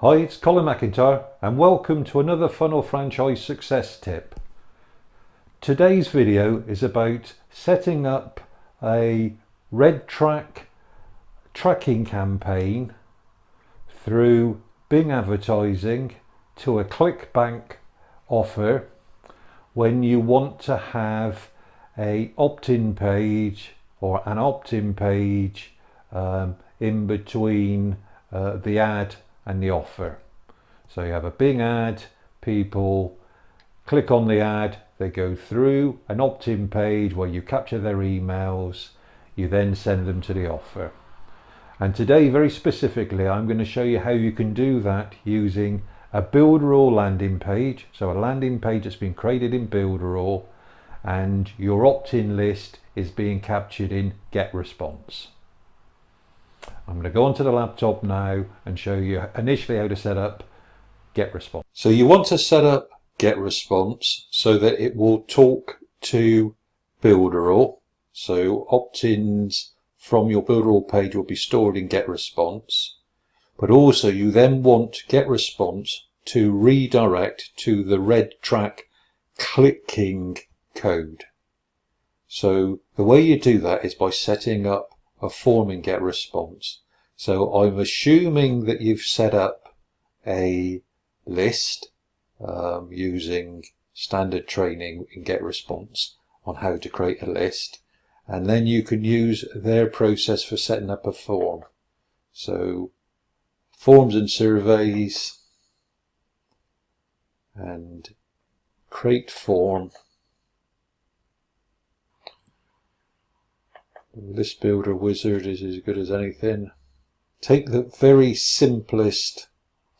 Hi, it's Colin McIntyre and welcome to another funnel franchise success tip. Today's video is about setting up a Redtrack tracking campaign through Bing advertising to a clickbank offer when you want to have a opt-in page or an opt-in page in between the ad and the offer. So you have a Bing ad, people click on the ad, they go through an opt-in page where you capture their emails, you then send them to the offer. And today, very specifically, I'm going to show you how you can do that using a Builderall landing page. So a landing page that's been created in Builderall and your opt-in list is being captured in GetResponse. I'm going to go onto the laptop now and show you initially how to set up GetResponse. So you want to set up GetResponse so that it will talk to Builderall. So opt-ins from your Builderall page will be stored in GetResponse. But also you then want GetResponse to redirect to the Redtrack clicking code. So the way you do that is by setting up a form in GetResponse. So I'm assuming that you've set up a list using standard training in GetResponse on how to create a list, and then you can use their process for setting up a form. So forms and surveys and create form. List builder wizard is as good as anything. Take the very simplest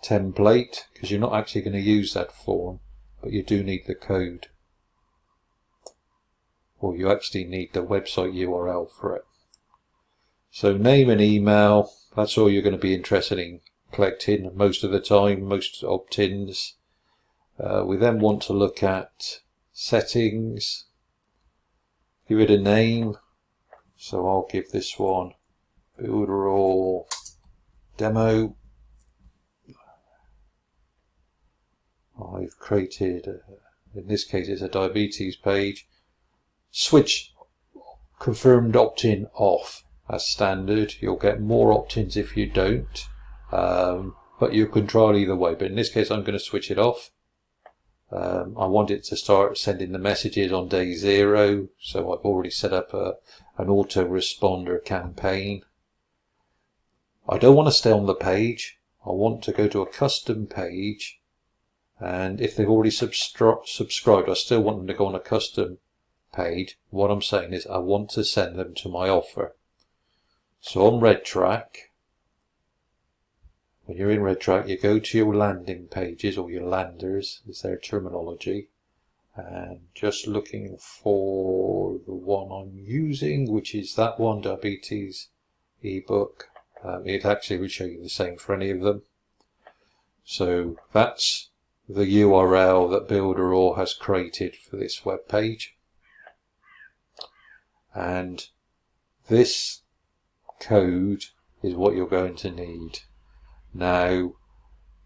template because you're not actually going to use that form, but you do need the code, or you actually need the website URL for it. So name and email, that's all you're going to be interested in collecting most of the time, most opt-ins. We then want to look at settings, give it a name. So I'll give this one Builderall Demo. I've created, in this case it's a diabetes page. Switch confirmed opt-in off as standard. You'll get more opt-ins if you don't, but you can try either way. But in this case I'm going to switch it off. I want it to start sending the messages on day 0, so I've already set up an autoresponder campaign. I don't want to stay on the page. I want to go to a custom page, and if they've already subscribed, I still want them to go on a custom page. What I'm saying is I want to send them to my offer. So on Redtrack, when you're in Redtrack, you go to your landing pages, or your landers is their terminology, and just looking for the one I'm using, which is that one, diabetes ebook. It actually would show you the same for any of them. So that's the URL that Builderall has created for this web page, and this code is what you're going to need. Now,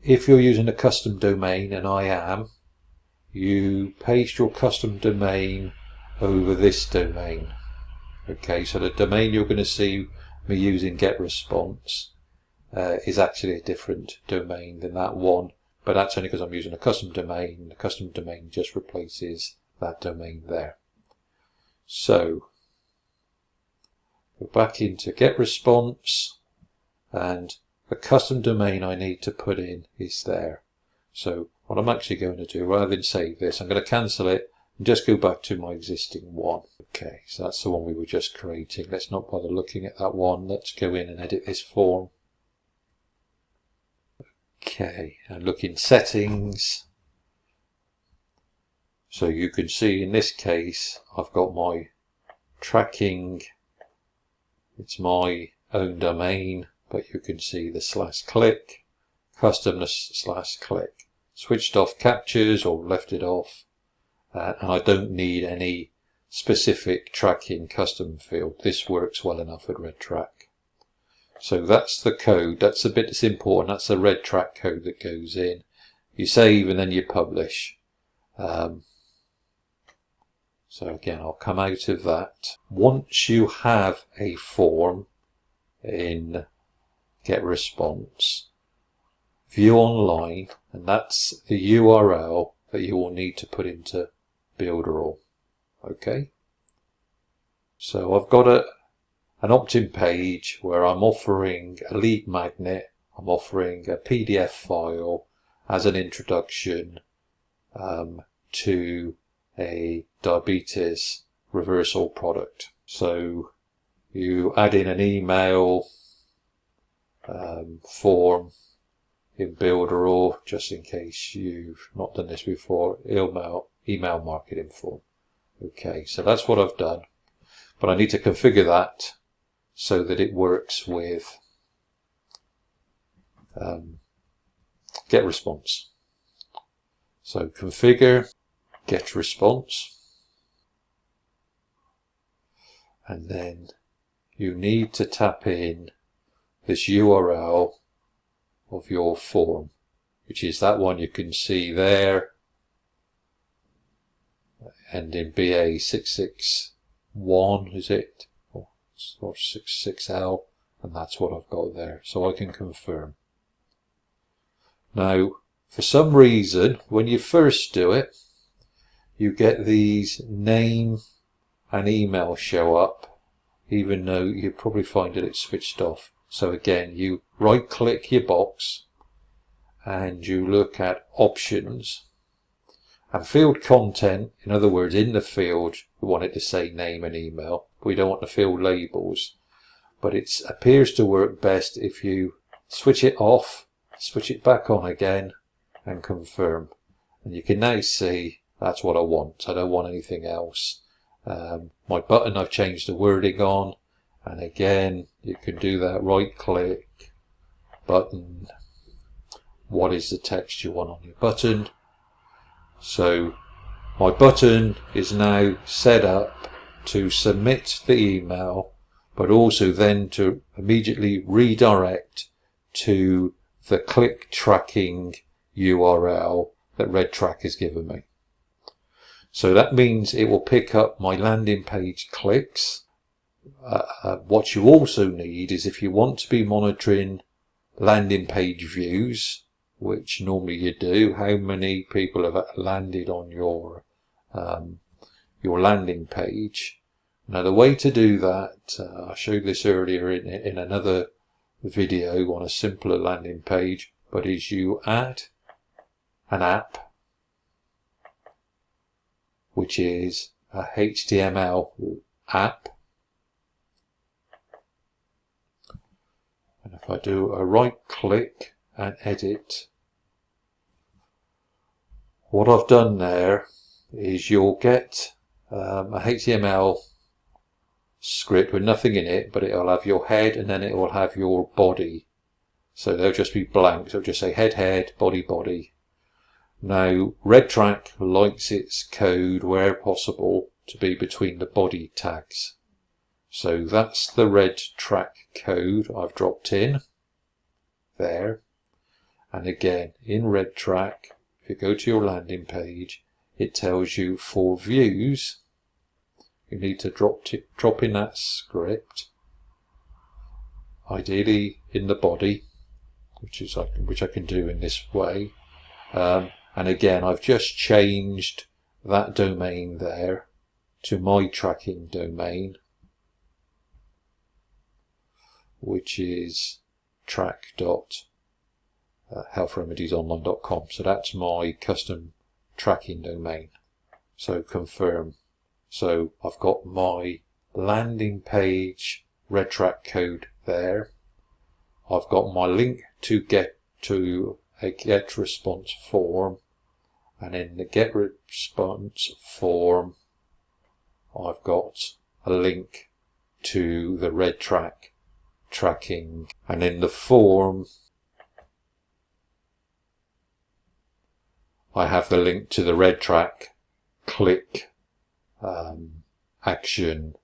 if you're using a custom domain, and I am, you paste your custom domain over this domain. Okay, so the domain you're going to see me using GetResponse is actually a different domain than that one, but that's only because I'm using a custom domain. The custom domain just replaces that domain there. So go back into GetResponse, and the custom domain I need to put in is there. So what I'm actually going to do, rather than save this, I'm going to cancel it and just go back to my existing one. Okay, so that's the one we were just creating. Let's not bother looking at that one. Let's go in and edit this form. Okay, and look in settings. So you can see in this case I've got my tracking. It's my own domain, but you can see the /click, custom /click, switched off captures or left it off, and I don't need any specific tracking custom field. This works well enough at Redtrack. So that's the code. That's the bit that's important. That's the Redtrack code that goes in. You save and then you publish. So again, I'll come out of that. Once you have a form in GetResponse, view online, and that's the URL that you will need to put into Builderall. Okay. So I've got an opt-in page where I'm offering a lead magnet. I'm offering a PDF file as an introduction to a diabetes reversal product. So you add in an email form in Builderall, just in case you've not done this before, email marketing form. Okay, so that's what I've done, but I need to configure that so that it works with GetResponse. So configure GetResponse, and then you need to tap in this URL of your form, which is that one you can see there, and in BA661, is it? Or 66L, and that's what I've got there. So I can confirm. Now, for some reason, when you first do it, you get these name and email show up, even though you probably find that it's switched off. So again, you right click your box and you look at options and field content. In other words, in the field we want it to say name and email. We don't want the field labels, but it appears to work best if you switch it off, switch it back on again and confirm. And you can now see that's what I want. I don't want anything else. My button, I've changed the wording on, and again you can do that, right click, button, what is the text you want on your button. So my button is now set up to submit the email, but also then to immediately redirect to the click tracking URL that Redtrack has given me. So that means it will pick up my landing page clicks. What you also need is, if you want to be monitoring landing page views, which normally you do, how many people have landed on your landing page. Now the way to do that, I showed this earlier in another video on a simpler landing page, but is you add an app, which is a HTML app. And if I do a right click and edit, what I've done there is you'll get a HTML script with nothing in it, but it'll have your head and then it will have your body. So they'll just be blank. So it'll just say head, head, body, body. Now, Redtrack likes its code, where possible, to be between the body tags. So that's the Redtrack code I've dropped in there. And again, in Redtrack, if you go to your landing page, it tells you for views, you need to drop in that script, ideally in the body, which I can do in this way. And again, I've just changed that domain there to my tracking domain, which is track.healthremediesonline.com. So that's my custom tracking domain. So confirm. So I've got my landing page Redtrack code there. I've got my link to get to a GetResponse form, and in the GetResponse form I've got a link to the Redtrack tracking, and in the form I have the link to the Redtrack click action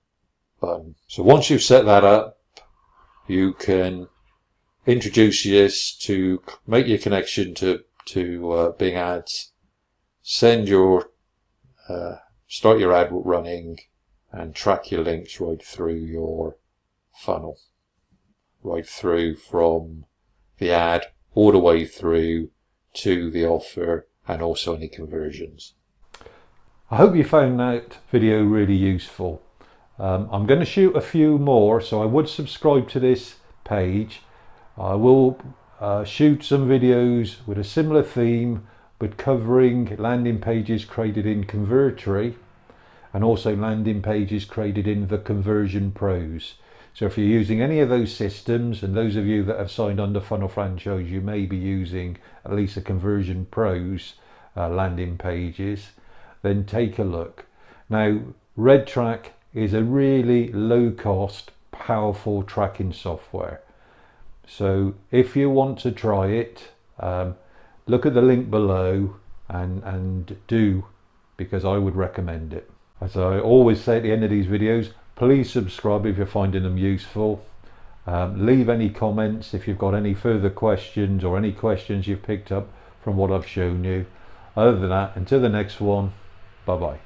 button. So once you've set that up, you can introduce this to make your connection to Bing Ads, send your start your ad running, and track your links right through your funnel, right through from the ad all the way through to the offer and also any conversions. I hope you found that video really useful. I'm going to shoot a few more, so I would subscribe to this page. I will shoot some videos with a similar theme, but covering landing pages created in Convertory and also landing pages created in the Conversion Pros. So if you're using any of those systems, and those of you that have signed under Funnel Franchise, you may be using at least a Conversion Pros landing pages, then take a look. Now, Redtrack is a really low cost, powerful tracking software. So if you want to try it, look at the link below and do, because I would recommend it. As I always say at the end of these videos, please subscribe if you're finding them useful. Leave any comments if you've got any further questions or any questions you've picked up from what I've shown you. Other than that, until the next one, bye bye.